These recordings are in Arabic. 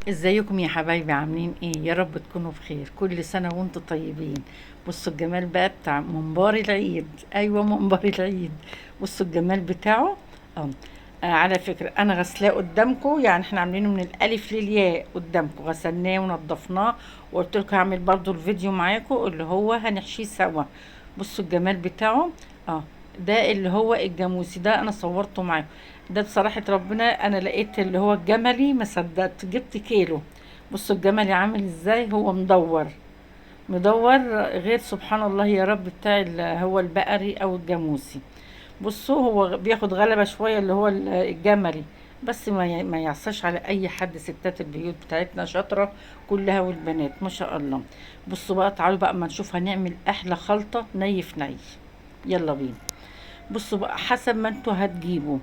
ازيكم يا حبايبي؟ عاملين ايه؟ يا رب تكونوا بخير. كل سنة وانتم طيبين. بصوا الجمال بقى بتاع منبار العيد. ايوه، منبار العيد. بصوا الجمال بتاعه. اه. على فكرة انا غسلاه قدامكم، يعني احنا عاملينه من الالف للياء قدامكم، غسلناه ونضفناه. وقلت لكم هعمل برضو الفيديو معاكم اللي هو هنحشيه سوا. بصوا الجمال بتاعه. اه. ده اللي هو الجاموسي ده انا صورته معاكم. ده بصراحة ربنا انا لقيت اللي هو الجملي، ما صدقت جبت كيلو. بصوا الجملي عامل ازاي، هو مدور. مدور. غير سبحان الله يا رب بتاع هو البقري او الجاموسي. بصوا هو بياخد غلبة شوية اللي هو الجملي. بس ما يعصاش على اي حد. ستات البيوت بتاعتنا شاطرة كلها، والبنات ما شاء الله. بصوا بقى، تعالوا بقى اما نشوف هنعمل احلى خلطة ني في ني. يلا بينا. بصوا بقى حسب ما انتوا هتجيبوا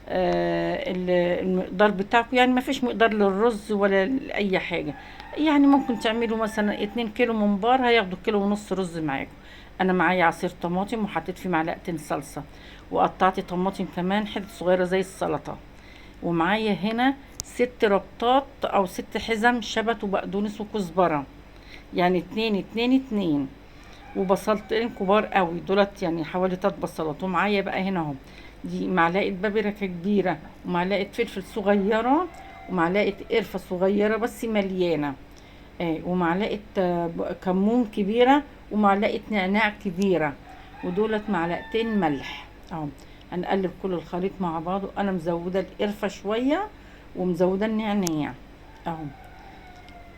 المقدار بتاعكم، يعني ما فيش مقدار للرز ولا لأي حاجة. يعني ممكن تعملوا مثلا 2 كيلو ممبار هياخدوا كيلو ونص رز معاكم. انا معايا عصير طماطم وحطيت فيه معلقتين صلصة. وقطعت طماطم كمان حتت صغيرة زي السلطة. ومعايا هنا 6 ربطات او 6 حزم شبت وبقدونس وكزبرة. يعني اتنين اتنين اتنين. وبصلتين كبار قوي دولت، يعني حوالي 3 بصلات. ومعايا بقى هنا اهو. دي معلقه بابريكا كبيره، ومعلقه فلفل صغيره، ومعلقه قرفه صغيره بس مليانه. ومعلقه كمون كبيره، ومعلقه نعناع كبيره. ودولت معلقتين ملح اهو. هنقلب كل الخليط مع بعضه. انا مزوده القرفه شويه، ومزوده النعناع اهو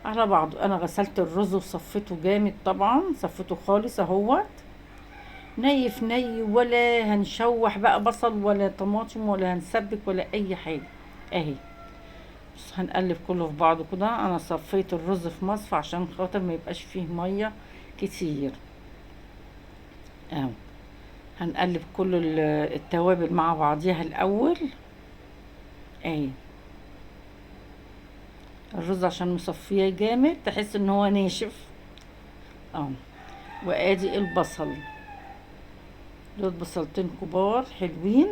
على بعضه. انا غسلت الرز وصفيته جامد، طبعا صفيته خالص اهوت. ني في ني، ولا هنشوح بقى بصل ولا طماطم ولا هنسبك ولا اي حاجه. اهي. بس هنقلب كله في بعضه كده. انا صفيت الرز في مصفى عشان خاطر ما يبقاش فيه ميه كتير اهو. هنقلب كل التوابل مع بعضيها الاول. اهي. الرز عشان مصفيه جامد تحس ان هو ناشف اهو. وادي البصل. دول بصلتين كبار حلوين.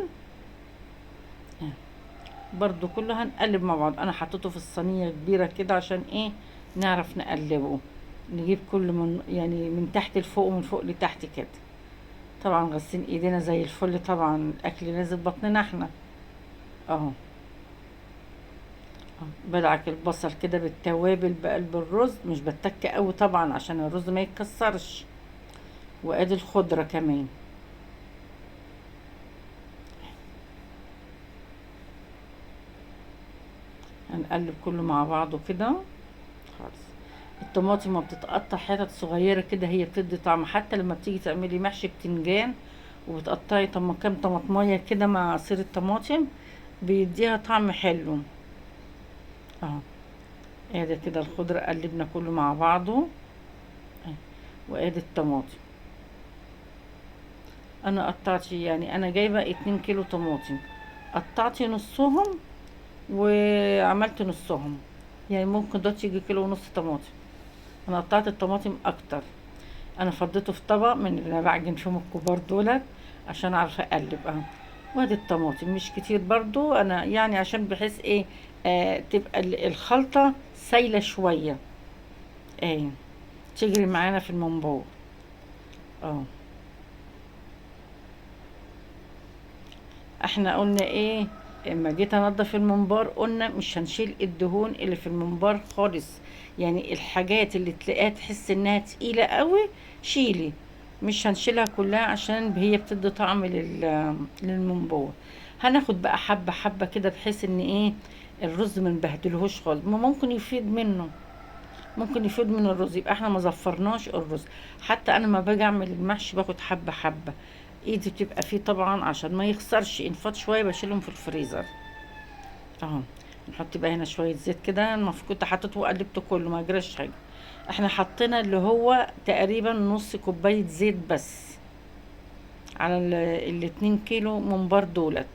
برضو كله هنقلب مع بعض. انا حطيته في الصينيه كبيره كده عشان ايه؟ نعرف نقلبه. نجيب كل من يعني من تحت لفوق ومن فوق لتحت كده. طبعا غسلين ايدينا زي الفل، طبعا الاكل نازل بطننا احنا اهو. بدعك البصل كده بالتوابل بقلب الرز، مش بتك قوي طبعا عشان الرز ما يتكسرش. وادي الخضره كمان. هنقلب كله مع بعضه كده خالص. الطماطم ما بتتقطع حتت صغيرة كده، هي بتدي طعم. حتى لما بتيجي تعملي محشي بتنجان وبتقطعي كام طماطمية كده مع عصير الطماطم، بيديها طعم حلو اهو. ادي كده الخضرة قلبنا كله مع بعضه اهي. وادي الطماطم. انا قطعت، يعني انا جايبة 2 كيلو طماطم. قطعت نصهم وعملت نصهم. يعني ممكن ده يجي كيلو ونص طماطم. انا قطعت الطماطم اكتر. انا فضيته في طبق من اللي انا بعجن فيهم الكبار دولت عشان اعرف اقلب اهو. وادي الطماطم مش كتير برضو، انا يعني عشان بحيث ايه، تبقى الخلطة سايلة شوية. ايه. تجري معانا في المنبور اه. احنا قلنا ايه؟ اما جيت انضف الممبار قلنا مش هنشيل الدهون اللي في الممبار خالص. يعني الحاجات اللي تلاقيها تحس انها تقيلة قوي شيلي. مش هنشيلها كلها عشان هي بتدي طعم للممبار. هناخد بقى حبة حبة كده بحيث ان ايه، الرز ما نبهدلهوش خالص. ما ممكن يفيد منه. ممكن يفيد من الرز، يبقى احنا ما زفرناش الرز. حتى انا ما باجي اعمل المحشي باخد حبه حبه. ايدي بتبقى فيه طبعا عشان ما يخسرش. ان فات شويه بشيلهم في الفريزر اهو. نحط بقى هنا شويه زيت كده. المفروض كنت حطيته وقلبته كله ما جراش حاجه. احنا حطينا اللي هو تقريبا نص كوبايه زيت بس على 2 كيلو ممبار دولت.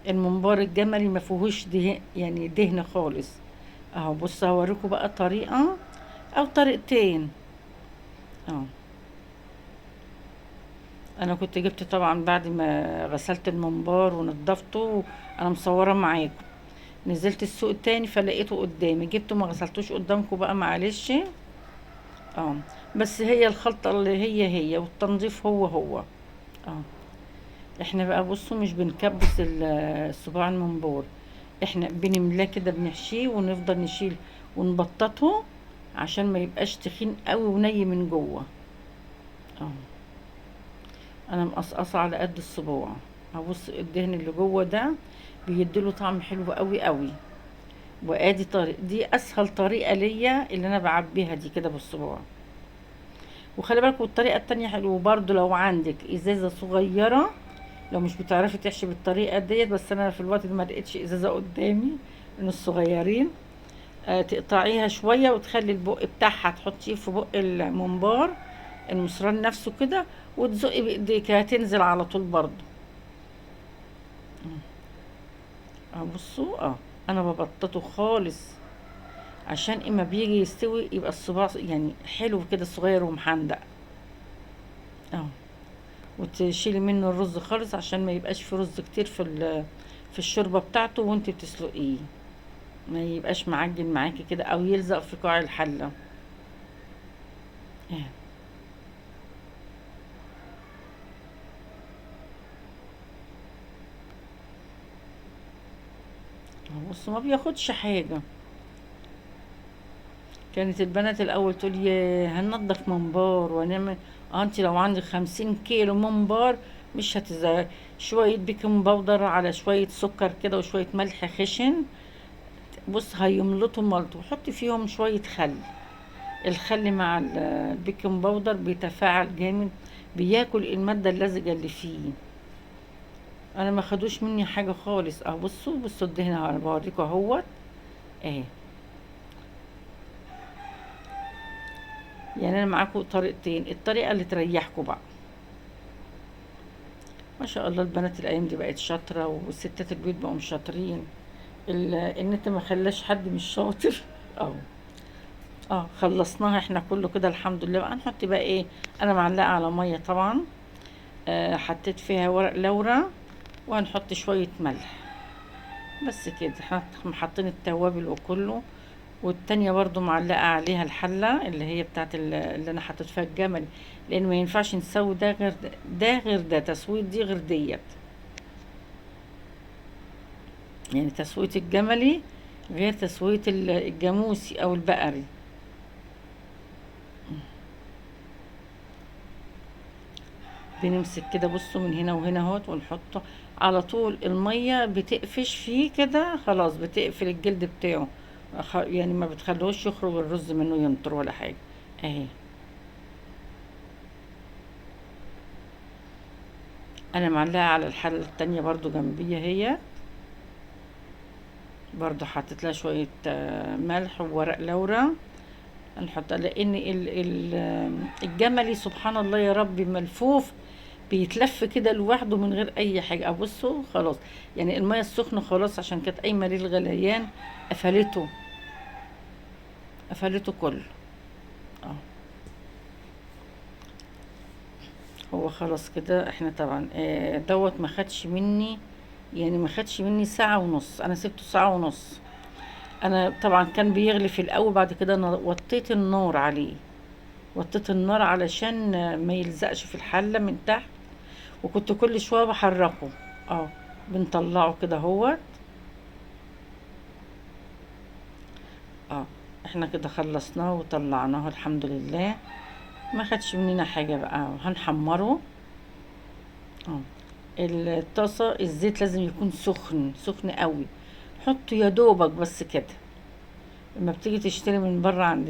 الممبار الجملي ما فيهوش يعني دهن خالص اهو. بص هوريكم بقى طريقه او طريقتين اه. انا كنت جبت طبعا بعد ما غسلت الممبار ونضفته. انا مصوره معاكم. نزلت السوق التاني فلقيته قدامي، جبته ما غسلتوش قدامكم بقى معلش. اه، بس هي الخلطة اللي هي والتنظيف هو. اه، احنا بقى بصوا مش بنكبس الصباع المنبار، احنا بنملاه كده بنحشيه ونفضل نشيل ونبططه عشان ما يبقاش تخين قوي وني من جوه. اه، انا مقصقصه على قد الصباع. هبص الدهن اللي جوه ده بيديله طعم حلو قوي قوي. وادي دي اسهل طريقه ليا اللي انا بعبيها دي كده بالصباع. وخلي بالك والطريقه التانية حلوه برضو، لو عندك ازازه صغيره، لو مش بتعرفي تحشي بالطريقه ديت، بس انا في الوقت ده ما لقيتش ازازه قدامي من الصغيرين. تقطعيها شويه وتخلي البق بتاعها تحطيه في بق الممبار، المصران نفسه كده، وتزقي بايديك هتنزل على طول برضو. بصوا انا ببططه خالص عشان اما بيجي يستوي يبقى الصباع يعني حلو كده صغير ومحندق. اه، وتشيلي منه الرز خالص عشان ما يبقاش في رز كتير في الشوربه بتاعته وانت بتسلقيه، ما يبقاش معجن معاكي كده او يلزق في قاع الحله. آه. بص ما بياخدش حاجه. كانت البنات الاول تقول يا هننضف منبار ونعمل. انت لو عندك 50 كيلو منبار مش شويه بيكنج باودر على شويه سكر كده وشويه ملح خشن. بص هيملطوا ملط وحطي فيهم شويه خل. الخل مع البيكنج باودر بيتفاعل جامد، بياكل الماده اللزجه اللي فيه. انا ما خدوش مني حاجه خالص. بصوا الدهن انا بوريكم اهوت. اهي، يعني انا معاكم طريقتين، الطريقه اللي تريحكم بقى. ما شاء الله البنات الايام دي بقت شاطره، والستات البيوت بقوا مش شاطرين. النت ما خلاش حد مش شاطر. اه. خلصناها احنا كله كده الحمد لله. بقى نحط بقى ايه؟ انا معلقه على ميه طبعا. حطيت فيها ورق لورا، وهنحط شويه ملح. بس كده احنا حاطين التوابل وكله. والتانية برضو معلقة عليها الحلة اللي هي بتاعت اللي انا حطيت فيها الجمل، لان ما ينفعش نسوي ده غير ده غير ده، تسويت دي غير ديت. يعني تسوية الجملي غير تسوية الجاموسي او البقري. بنمسك كده بصوا من هنا وهنا اهوت ونحطه على طول. المية بتقفش فيه كده خلاص، بتقفل الجلد بتاعه. يعني ما بتخلوش يخرج الرز منه ينطر ولا حاجة. اهي، انا معلقة على الحلة التانية برضو جنبية هي. برضو حطيت لها شوية ملح وورق لورا. نحط لان الجملي سبحان الله يا ربي ملفوف، بيتلف كده لوحده من غير اي حاجه. ابصوا خلاص، يعني الميه السخنه خلاص عشان كانت قايمه للغليان قفلته، قفلته كله. اه، هو خلاص كده احنا طبعا دوت ما خدش مني، يعني ما خدش مني ساعه ونص، انا سبته ساعه ونص. انا طبعا كان بيغلي في الاول، بعد كده انا وطيت النار عليه. وطيت النار علشان ما يلزقش في الحله من تحت، وكنت كل شويه بحركه. اه، بنطلعه كده هو. اه، احنا كده خلصناه وطلعناه الحمد لله. ما خدش مننا حاجه بقى. هنحمره. اه، الطاسه الزيت لازم يكون سخن سخن قوي. حطه يا دوبك بس كده. لما بتيجي تشتري من بره عند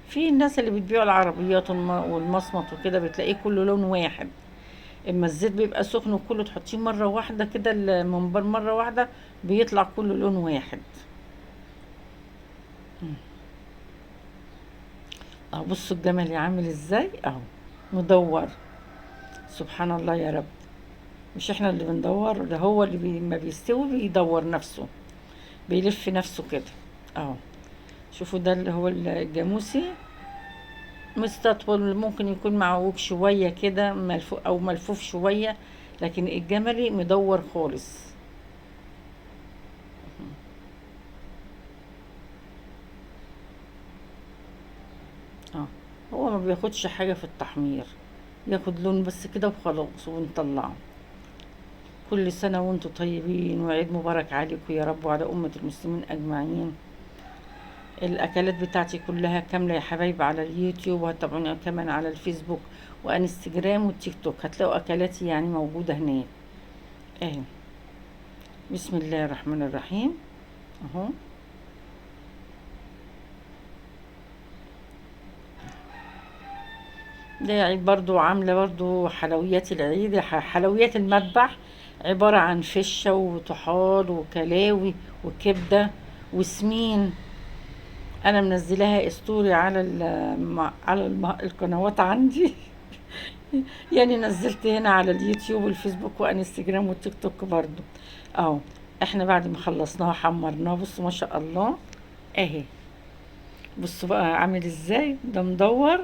في الناس اللي بتبيعوا العربيات والمصمت وكده بتلاقيه كله لون واحد. اما الزيت بيبقى سخن وكله تحطيه مره واحده كده المنبر مره واحده بيطلع كله لون واحد. اهو بصوا الجمل عامل ازاي اهو، مدور. سبحان الله يا رب. مش احنا اللي بندور، ده هو اللي ما بيستوي بيدور نفسه، بيلف نفسه كده. اهو شوفوا ده اللي هو الجاموسي مستطول، ممكن يكون معوج شوية كده ملفوف او ملفوف شوية، لكن الجملي مدور خالص. اه، هو ما بياخدش حاجة في التحمير، ياخد لون بس كده وخلاص ونطلعه. كل سنة وانتم طيبين، وعيد مبارك عليكم يا رب وعلى أمة المسلمين أجمعين. الأكلات بتاعتي كلها كاملة يا حبايبي على اليوتيوب، وهتابعوني كمان على الفيسبوك وانستجرام والتيك توك، هتلاقوا أكلاتي يعني موجودة هناك اهي. بسم الله الرحمن الرحيم اهو. ده عيد برضو، عاملة برضو حلويات العيد، حلويات المذبح، عبارة عن فشة وطحال وكلاوي وكبدة وسمين. انا منزلاها ستوري على القنوات عندي. يعني نزلت هنا على اليوتيوب والفيسبوك وانستجرام والتيك توك برضو اهو. احنا بعد ما خلصناها حمرناها، بصوا ما شاء الله اهي. بصوا بقى عامل ازاي، ده مدور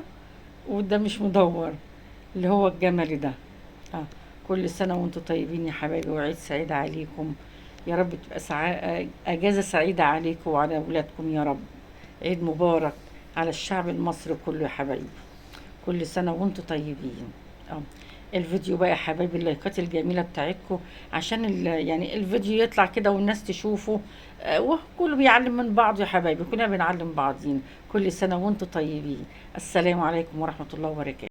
وده مش مدور، اللي هو الجملي ده. اه. كل سنة وانتم طيبين يا حبايبي، وعيد سعيد عليكم يا رب، تبقى اجازة سعيدة عليكم وعلى اولادكم يا رب. عيد مبارك على الشعب المصري كله يا حبايبي. كل سنة وانتم طيبين. اه. الفيديو بقى يا حبايبي، اللايكات الجميلة بتاعتكم عشان يعني الفيديو يطلع كده والناس تشوفه. وكله بيعلم من بعض يا حبايبي، كلنا بنعلم بعضين. كل سنة وانتم طيبين. السلام عليكم ورحمة الله وبركاته.